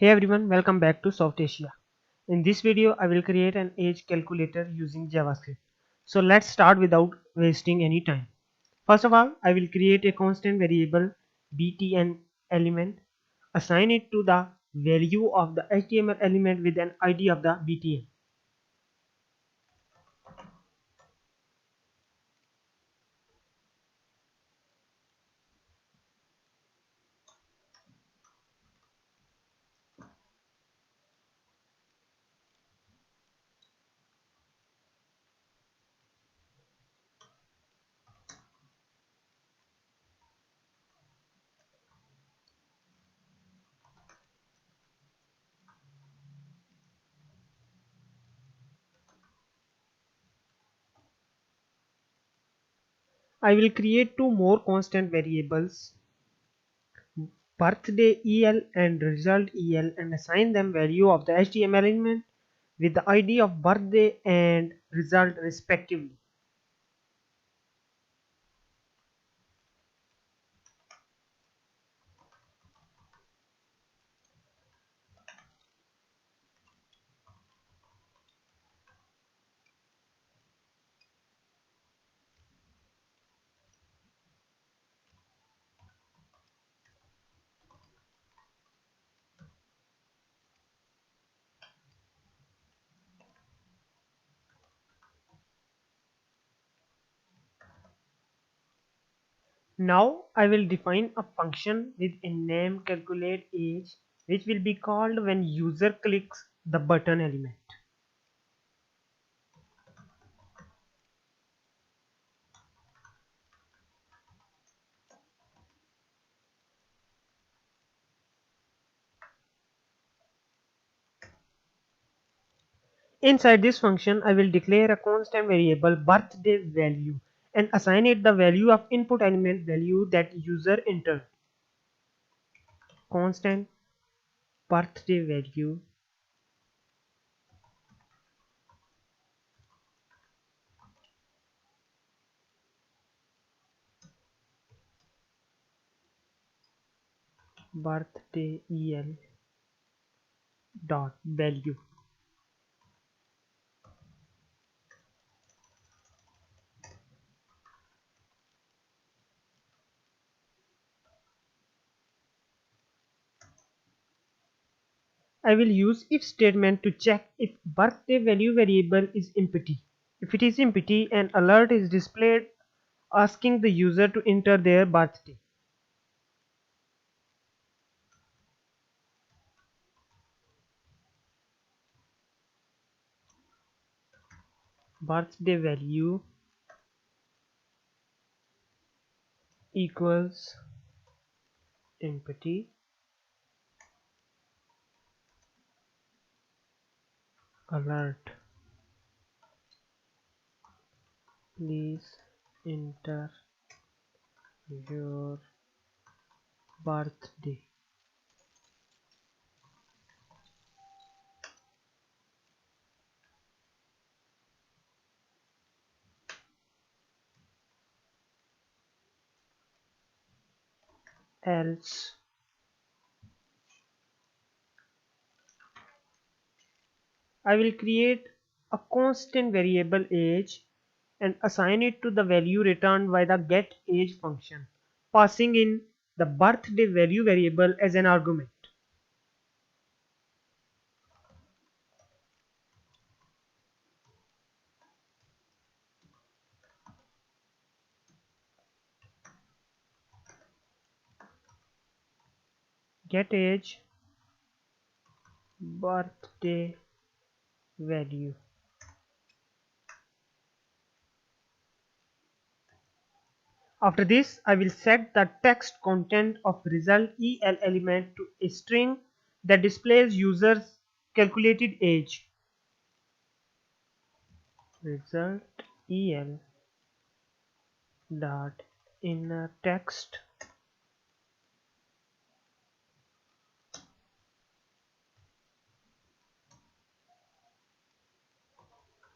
Hey everyone, welcome back to Soft Asia. In this video, I will create an age calculator using JavaScript. So let's start without wasting any time. First of all, I will create a constant variable btn element, assign it to the value of the HTML element with an ID of the btn. I will create two more constant variables, birthday el and result el, and assign them value of the HTML element with the ID of birthday and result respectively. Now I will define a function with a name calculate age, which will be called when user clicks the button element. Inside this function I will declare a constant variable birthday value and assign it the value of input element value that user entered. Constant birthday value birthday el dot value. I will use if statement to check if birthday value variable is empty. If it is empty, an alert is displayed asking the user to enter their birthday. Birthday value equals empty alert. Please enter your birthday. Else I will create a constant variable age and assign it to the value returned by the getAge function, passing in the birthday value variable as an argument. GetAge birthday value. After this, I will set the text content of result el element to a string that displays user's calculated age. Result el dot inner text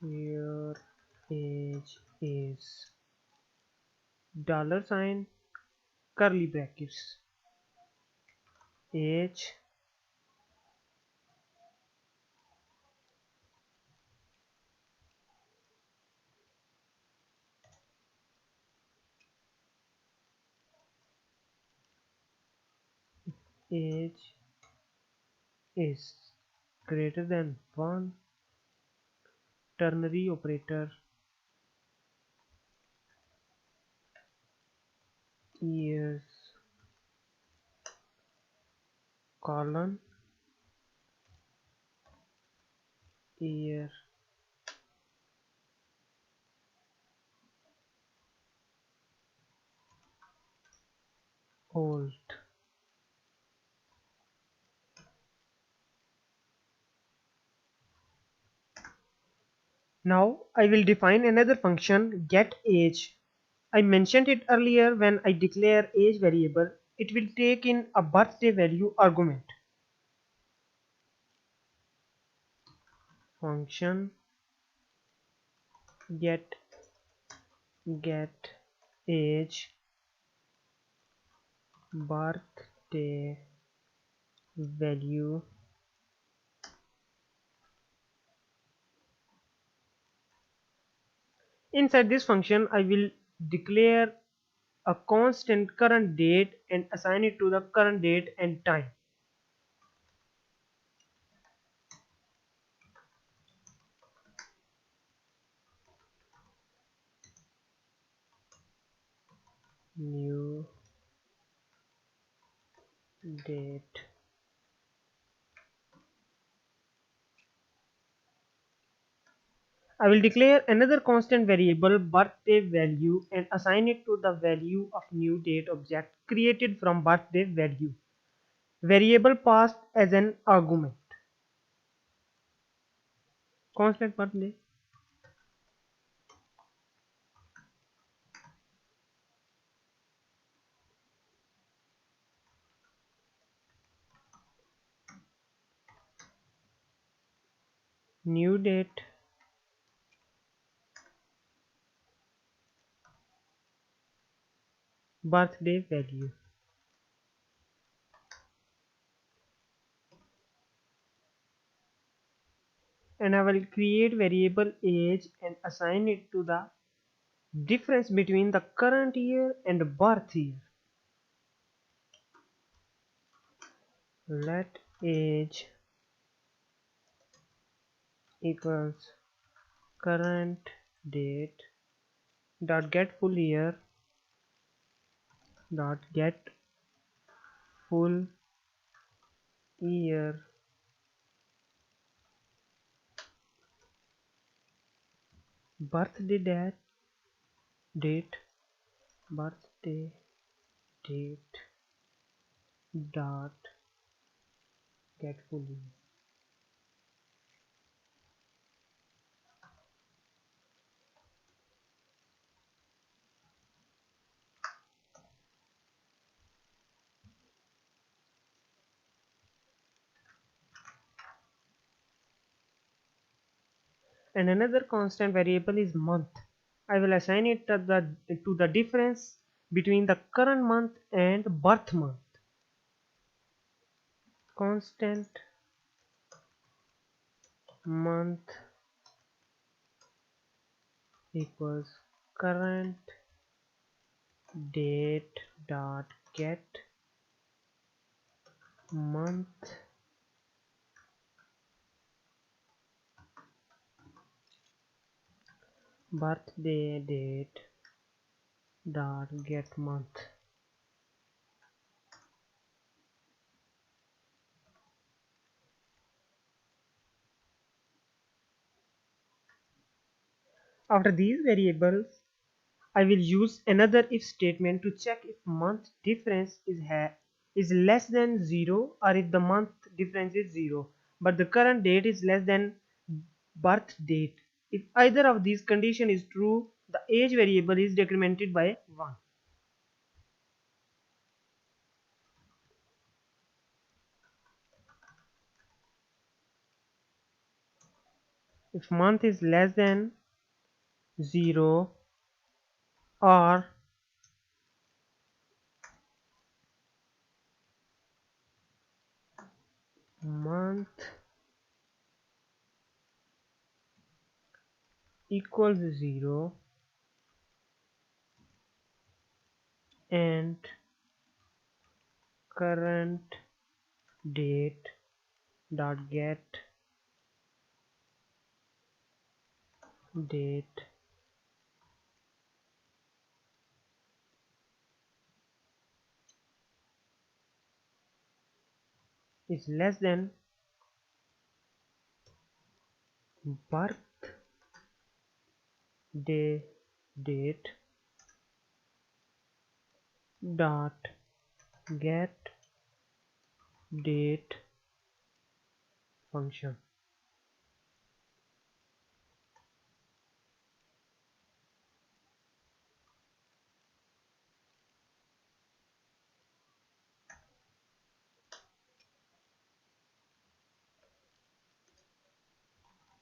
your age is dollar sign curly brackets age age is greater than 1, ternary operator years colon year old. Now I will define another function getAge. I mentioned it earlier. When I declare age variable, it will take in a birthday value argument. Function get age birthday value. Inside this function, I will declare a constant current date and assign it to the current date and time. New date. I will declare another constant variable birthday value and assign it to the value of new date object created from birthday value. Variable passed as an argument. Constant birthday. New date. Birthday value. And I will create variable age and assign it to the difference between the current year and birth year. Let age equals current date dot get full year dot get full year birthday date birthday date dot get full year. And another constant variable is month. I will assign it to the difference between the current month and birth month. Constant month equals current date dot get month birthday date dot get month. After these variables, I will use another if statement to check if month difference is less than 0 or if the month difference is 0 but the current date is less than birth date. If either of these condition is true, the age variable is decremented by 1. If month is less than 0 or month equals 0 and current date dot get date is less than birthday date dot get date function.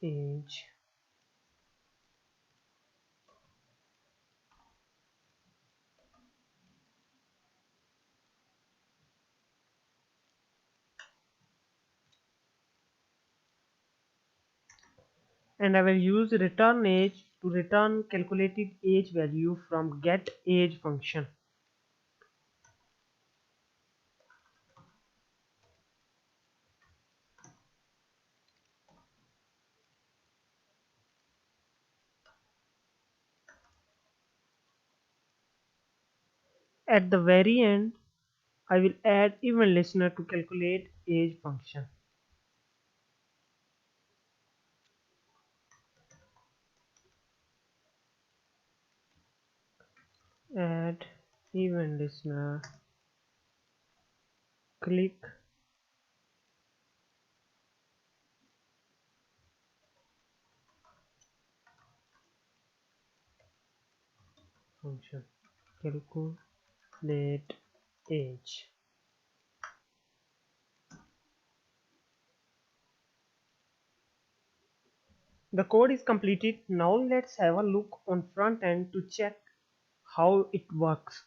Age, and I will use return age to return calculated age value from get age function. At the very end, I will add event listener to calculate age function. Add event listener, click function, calculate age. The code is completed. Now let's have a look on front end to check how it works.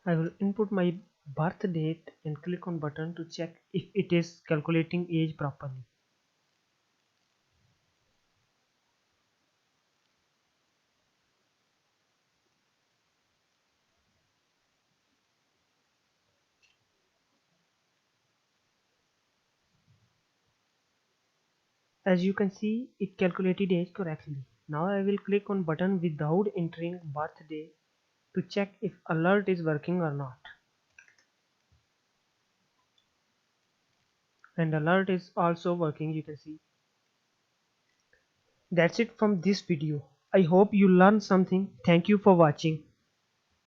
I will input my birth date and click on button to check if it is calculating age properly. As you can see, it calculated age correctly. Now I will click on button without entering birthday to check if alert is working or not. And alert is also working, you can see. That's it from this video. I hope you learned something. Thank you for watching.